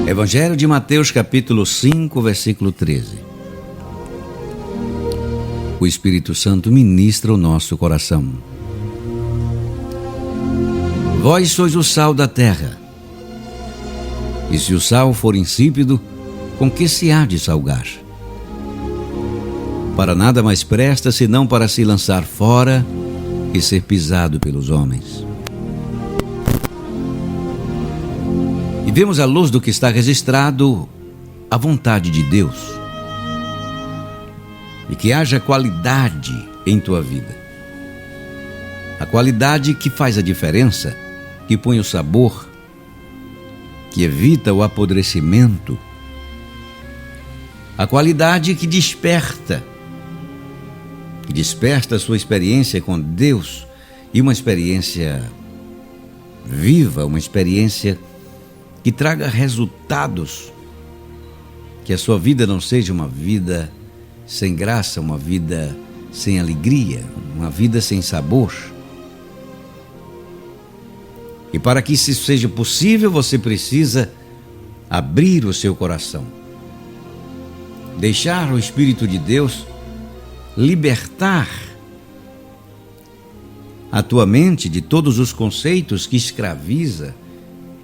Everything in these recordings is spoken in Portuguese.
Evangelho de Mateus, capítulo 5, versículo 13. O Espírito Santo ministra o nosso coração. Vós sois o sal da terra. E se o sal for insípido, com que se há de salgar? Para nada mais presta, senão para se lançar fora e ser pisado pelos homens. E vemos à luz do que está registrado a vontade de Deus. E que haja qualidade em tua vida. A qualidade que faz a diferença, que põe o sabor, que evita o apodrecimento. A qualidade que desperta a sua experiência com Deus e uma experiência viva, uma experiência que traga resultados, que a sua vida não seja uma vida sem graça, uma vida sem alegria, uma vida sem sabor. E para que isso seja possível, você precisa abrir o seu coração, deixar o Espírito de Deus libertar a tua mente de todos os conceitos que escraviza,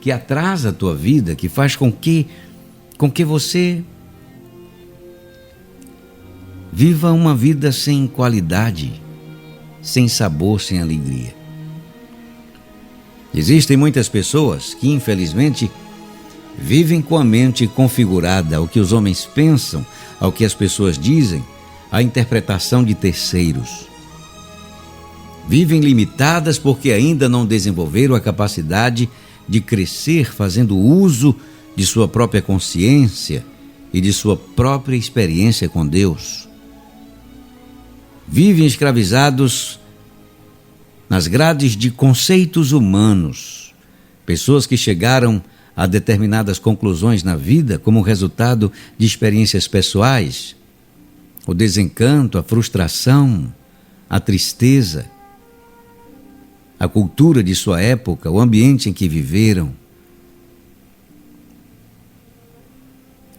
que atrasa a tua vida, que faz com que você viva uma vida sem qualidade, sem sabor, sem alegria. Existem muitas pessoas que, infelizmente, vivem com a mente configurada ao que os homens pensam, ao que as pessoas dizem, à interpretação de terceiros. Vivem limitadas porque ainda não desenvolveram a capacidade de crescer fazendo uso de sua própria consciência e de sua própria experiência com Deus. Vivem escravizados nas grades de conceitos humanos, pessoas que chegaram a determinadas conclusões na vida como resultado de experiências pessoais, o desencanto, a frustração, a tristeza, a cultura de sua época, o ambiente em que viveram.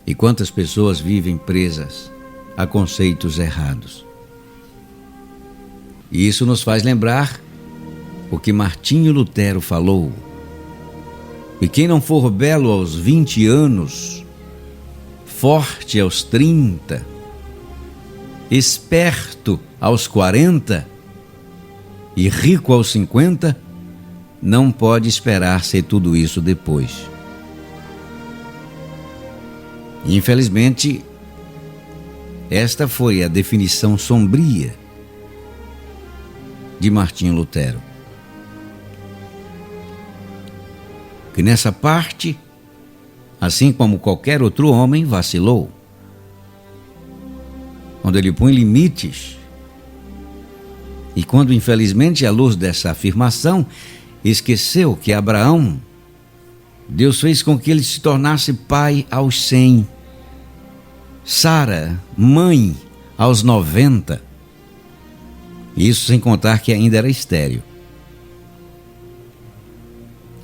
E quantas pessoas vivem presas a conceitos errados. E isso nos faz lembrar o que Martinho Lutero falou. E quem não for belo aos 20 anos, forte aos 30, esperto aos 40 e rico aos 50, não pode esperar ser tudo isso depois. Infelizmente, esta foi a definição sombria de Martinho Lutero. Que nessa parte, assim como qualquer outro homem, vacilou. Quando ele põe limites. E quando, infelizmente, à luz dessa afirmação, esqueceu que Abraão, Deus fez com que ele se tornasse pai aos 100. Sara, mãe, aos 90. Isso sem contar que ainda era estéril.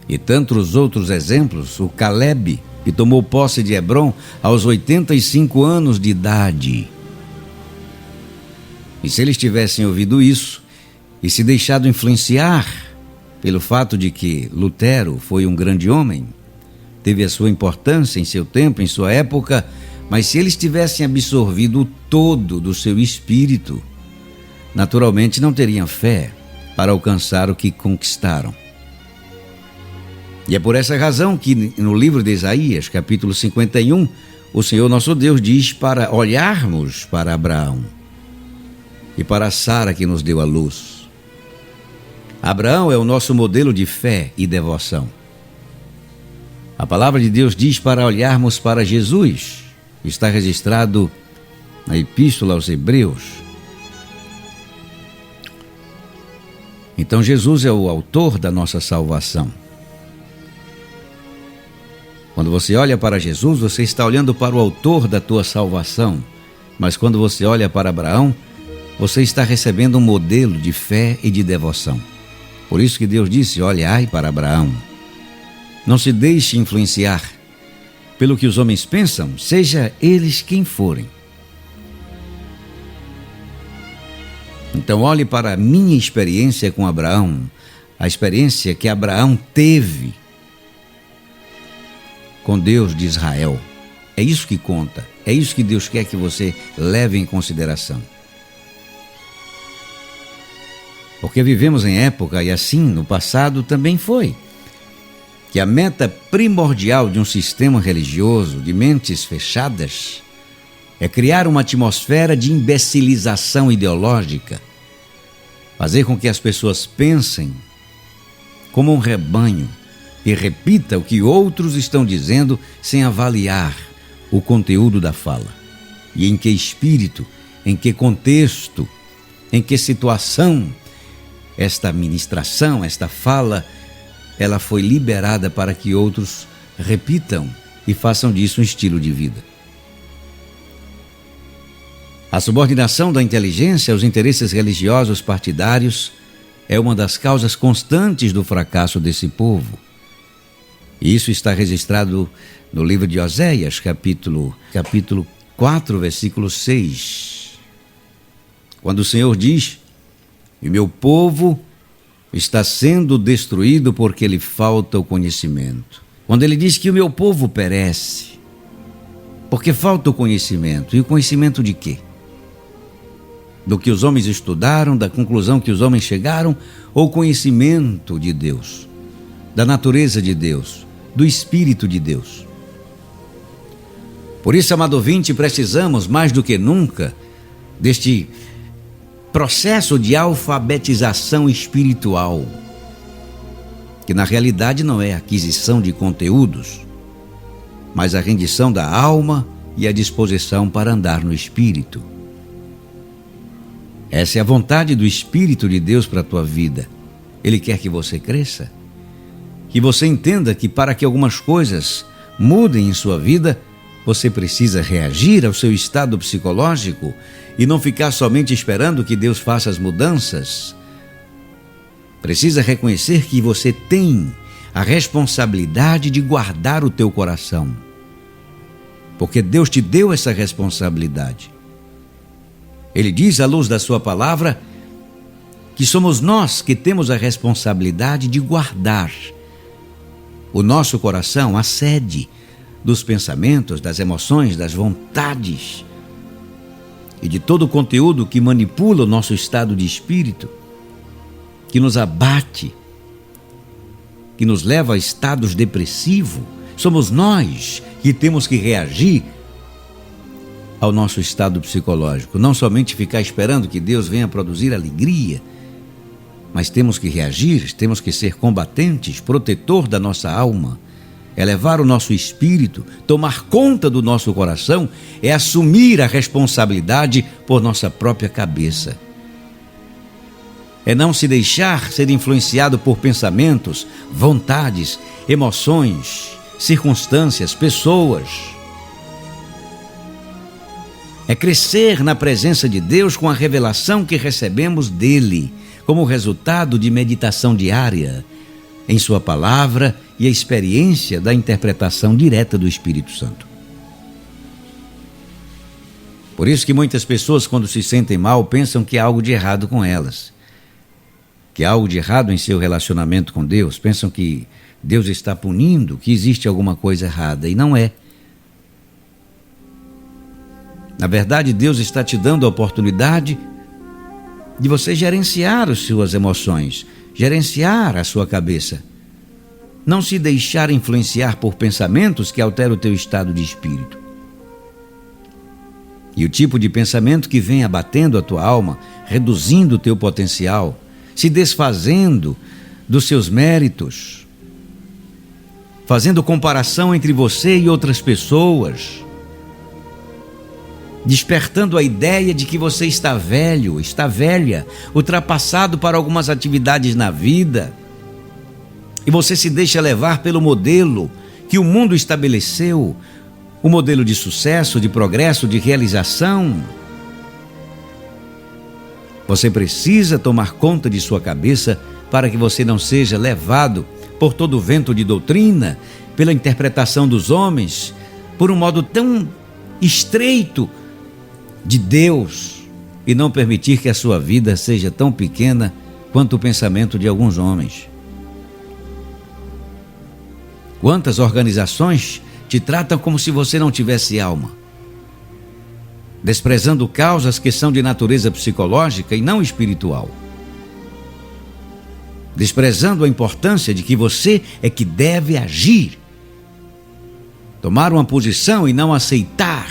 E tantos outros exemplos, o Caleb, que tomou posse de Hebrom aos 85 anos de idade. E se eles tivessem ouvido isso e se deixado influenciar pelo fato de que Lutero foi um grande homem, teve a sua importância em seu tempo, em sua época, mas se eles tivessem absorvido o todo do seu espírito, naturalmente não teriam fé para alcançar o que conquistaram. E é por essa razão que no livro de Isaías, capítulo 51, o Senhor nosso Deus diz para olharmos para Abraão e para Sara que nos deu a luz. Abraão é o nosso modelo de fé e devoção. A palavra de Deus diz para olharmos para Jesus. Está registrado na Epístola aos Hebreus. Então Jesus é o autor da nossa salvação. Quando você olha para Jesus, você está olhando para o autor da tua salvação. Mas quando você olha para Abraão, você está recebendo um modelo de fé e de devoção. Por isso que Deus disse: olhai para Abraão. Não se deixe influenciar pelo que os homens pensam, seja eles quem forem. Então olhe para a minha experiência com Abraão, a experiência que Abraão teve com Deus de Israel. É isso que conta, é isso que Deus quer que você leve em consideração. Porque vivemos em época, e assim no passado também foi, que a meta primordial de um sistema religioso de mentes fechadas é criar uma atmosfera de imbecilização ideológica, fazer com que as pessoas pensem como um rebanho e repita o que outros estão dizendo sem avaliar o conteúdo da fala. E em que espírito, em que contexto, em que situação esta ministração, esta fala, ela foi liberada para que outros repitam e façam disso um estilo de vida. A subordinação da inteligência aos interesses religiosos partidários é uma das causas constantes do fracasso desse povo. E isso está registrado no livro de Oséias, capítulo 4, versículo 6. Quando o Senhor diz: "E meu povo está sendo destruído porque lhe falta o conhecimento." Quando ele diz que o meu povo perece, porque falta o conhecimento. E o conhecimento de quê? Do que os homens estudaram, da conclusão que os homens chegaram, ou conhecimento de Deus, da natureza de Deus, do Espírito de Deus? Por isso, amado ouvinte, precisamos mais do que nunca deste processo de alfabetização espiritual, que na realidade não é aquisição de conteúdos, mas a rendição da alma e a disposição para andar no Espírito. Essa é a vontade do Espírito de Deus para a tua vida. Ele quer que você cresça, que você entenda que para que algumas coisas mudem em sua vida, você precisa reagir ao seu estado psicológico e não ficar somente esperando que Deus faça as mudanças. Precisa reconhecer que você tem a responsabilidade de guardar o teu coração, porque Deus te deu essa responsabilidade. Ele diz, à luz da sua palavra, que somos nós que temos a responsabilidade de guardar o nosso coração, a sede dos pensamentos, das emoções, das vontades e de todo o conteúdo que manipula o nosso estado de espírito, que nos abate, que nos leva a estados depressivos. Somos nós que temos que reagir ao nosso estado psicológico, não somente ficar esperando que Deus venha produzir alegria, mas temos que reagir, temos que ser combatentes, protetor da nossa alma, elevar o nosso espírito, tomar conta do nosso coração, é assumir a responsabilidade por nossa própria cabeça. É não se deixar ser influenciado por pensamentos, vontades, emoções, circunstâncias, pessoas. É crescer na presença de Deus com a revelação que recebemos dele, como resultado de meditação diária em sua palavra e a experiência da interpretação direta do Espírito Santo. Por isso que muitas pessoas, quando se sentem mal, pensam que há algo de errado com elas, que há algo de errado em seu relacionamento com Deus, pensam que Deus está punindo, que existe alguma coisa errada, e não é. Na verdade, Deus está te dando a oportunidade de você gerenciar as suas emoções, gerenciar a sua cabeça. Não se deixar influenciar por pensamentos que alteram o teu estado de espírito. E o tipo de pensamento que vem abatendo a tua alma, reduzindo o teu potencial, se desfazendo dos seus méritos, fazendo comparação entre você e outras pessoas, despertando a ideia de que você está velho, está velha, ultrapassado para algumas atividades na vida, e você se deixa levar pelo modelo que o mundo estabeleceu, o modelo de sucesso, de progresso, de realização. Você precisa tomar conta de sua cabeça para que você não seja levado por todo o vento de doutrina, pela interpretação dos homens, por um modo tão estreito de Deus e não permitir que a sua vida seja tão pequena quanto o pensamento de alguns homens. Quantas organizações te tratam como se você não tivesse alma, desprezando causas que são de natureza psicológica e não espiritual, desprezando a importância de que você é que deve agir, tomar uma posição e não aceitar.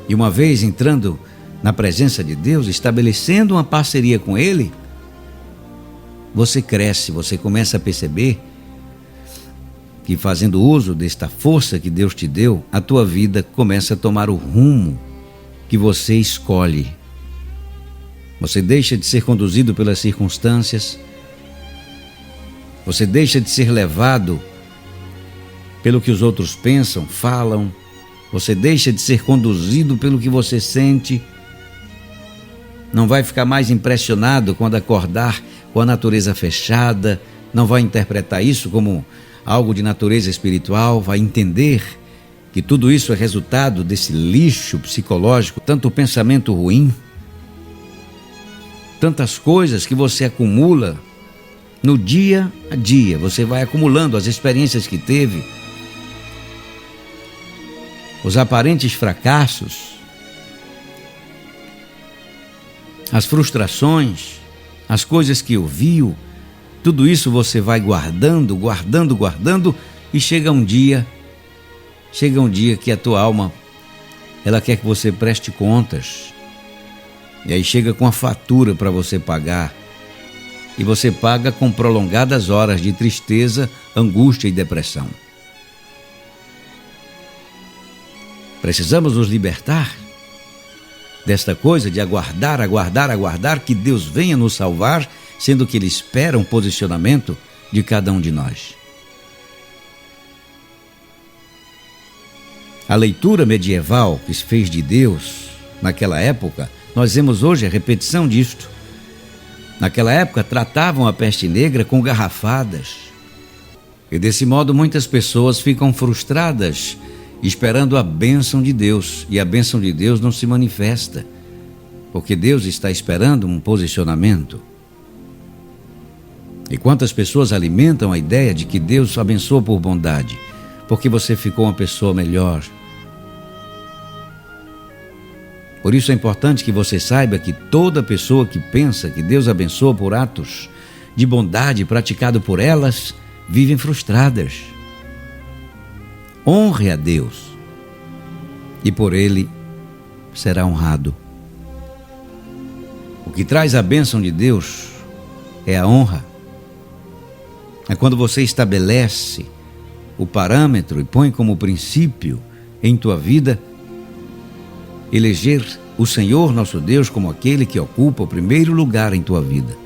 E uma vez entrando na presença de Deus, estabelecendo uma parceria com Ele, você cresce, você começa a perceber que, fazendo uso desta força que Deus te deu, a tua vida começa a tomar o rumo que você escolhe. Você deixa de ser conduzido pelas circunstâncias, você deixa de ser levado pelo que os outros pensam, falam, você deixa de ser conduzido pelo que você sente. Não vai ficar mais impressionado quando acordar com a natureza fechada, não vai interpretar isso como algo de natureza espiritual, vai entender que tudo isso é resultado desse lixo psicológico, tanto pensamento ruim, tantas coisas que você acumula no dia a dia, você vai acumulando as experiências que teve, os aparentes fracassos, as frustrações, as coisas que ouviu, tudo isso você vai guardando e chega um dia que a tua alma, ela quer que você preste contas. E aí chega com a fatura para você pagar. E você paga com prolongadas horas de tristeza, angústia e depressão. Precisamos nos libertar desta coisa de aguardar que Deus venha nos salvar, sendo que Ele espera um posicionamento de cada um de nós. A leitura medieval que se fez de Deus naquela época, nós vemos hoje a repetição disto. Naquela época tratavam a peste negra com garrafadas. E desse modo muitas pessoas ficam frustradas, esperando a bênção de Deus. E a bênção de Deus não se manifesta, porque Deus está esperando um posicionamento. E quantas pessoas alimentam a ideia de que Deus abençoa por bondade, porque você ficou uma pessoa melhor. Por isso é importante que você saiba que toda pessoa que pensa que Deus abençoa por atos de bondade praticado por elas, vivem frustradas. Honre a Deus e por Ele será honrado. O que traz a bênção de Deus é a honra. É quando você estabelece o parâmetro e põe como princípio em tua vida eleger o Senhor nosso Deus como aquele que ocupa o primeiro lugar em tua vida,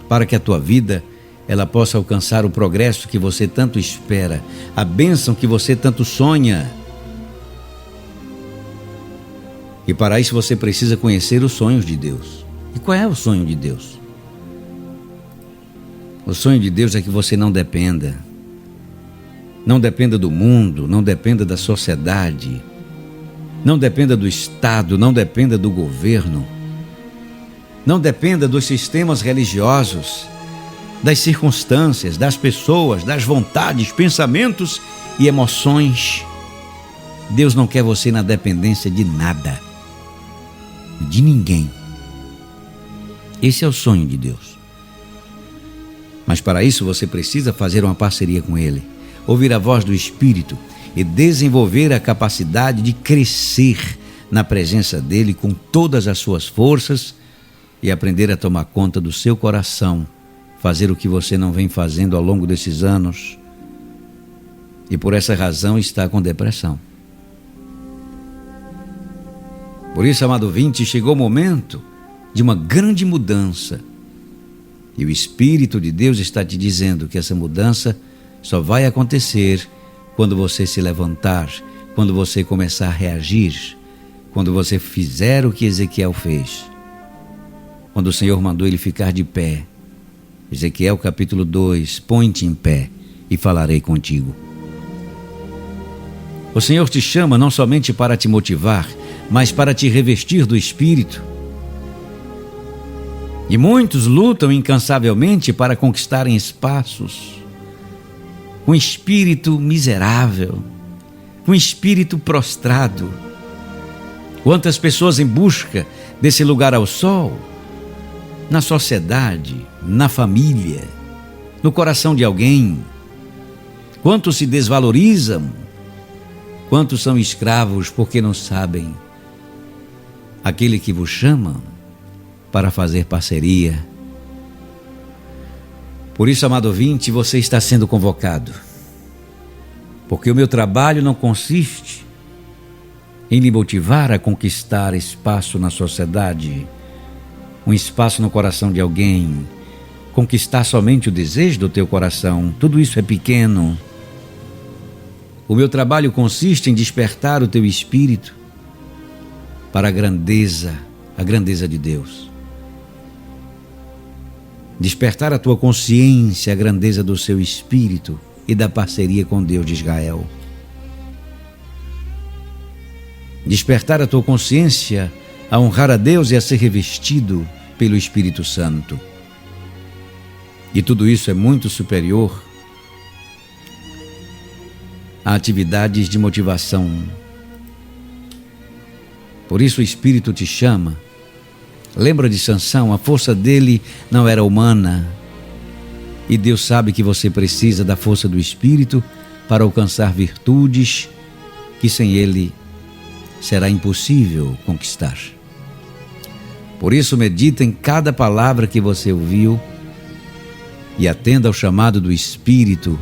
para que a tua vida ela possa alcançar o progresso que você tanto espera, a bênção que você tanto sonha. E para isso você precisa conhecer os sonhos de Deus. E qual é o sonho de Deus? O sonho de Deus é que você não dependa do mundo, não dependa da sociedade, não dependa do Estado, não dependa do governo, não dependa dos sistemas religiosos, das circunstâncias, das pessoas, das vontades, pensamentos e emoções. Deus não quer você na dependência de nada, de ninguém. Esse é o sonho de Deus. Mas para isso você precisa fazer uma parceria com Ele, ouvir a voz do Espírito e desenvolver a capacidade de crescer na presença dEle com todas as suas forças e aprender a tomar conta do seu coração, fazer o que você não vem fazendo ao longo desses anos e por essa razão está com depressão. Por isso, amado ouvinte, chegou o momento de uma grande mudança. E o Espírito de Deus está te dizendo que essa mudança só vai acontecer quando você se levantar, quando você começar a reagir, quando você fizer o que Ezequiel fez. Quando o Senhor mandou ele ficar de pé. Ezequiel capítulo 2, põe-te em pé e falarei contigo. O Senhor te chama não somente para te motivar, mas para te revestir do Espírito. E muitos lutam incansavelmente para conquistarem espaços. Um espírito miserável, um espírito prostrado. Quantas pessoas em busca desse lugar ao sol, na sociedade, na família, no coração de alguém. Quantos se desvalorizam, quantos são escravos porque não sabem aquele que vos chama para fazer parceria. Por isso, amado ouvinte, você está sendo convocado. Porque o meu trabalho não consiste em lhe motivar a conquistar espaço na sociedade, um espaço no coração de alguém, conquistar somente o desejo do teu coração. Tudo isso é pequeno. O meu trabalho consiste em despertar o teu espírito para a grandeza de Deus. Despertar a tua consciência, a grandeza do seu espírito e da parceria com Deus de Israel. Despertar a tua consciência a honrar a Deus e a ser revestido pelo Espírito Santo. E tudo isso é muito superior a atividades de motivação. Por isso o Espírito te chama. Lembra de Sansão, a força dele não era humana. E Deus sabe que você precisa da força do Espírito para alcançar virtudes que sem ele será impossível conquistar. Por isso medita em cada palavra que você ouviu e atenda ao chamado do Espírito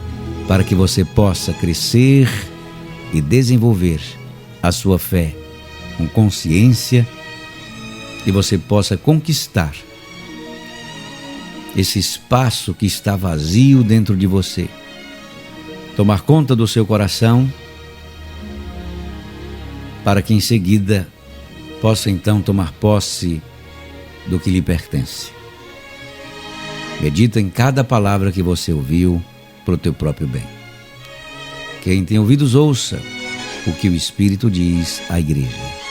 para que você possa crescer e desenvolver a sua fé com consciência e você possa conquistar esse espaço que está vazio dentro de você. Tomar conta do seu coração para que em seguida possa então tomar posse do que lhe pertence. Medita em cada palavra que você ouviu para o teu próprio bem. Quem tem ouvidos ouça o que o Espírito diz à igreja.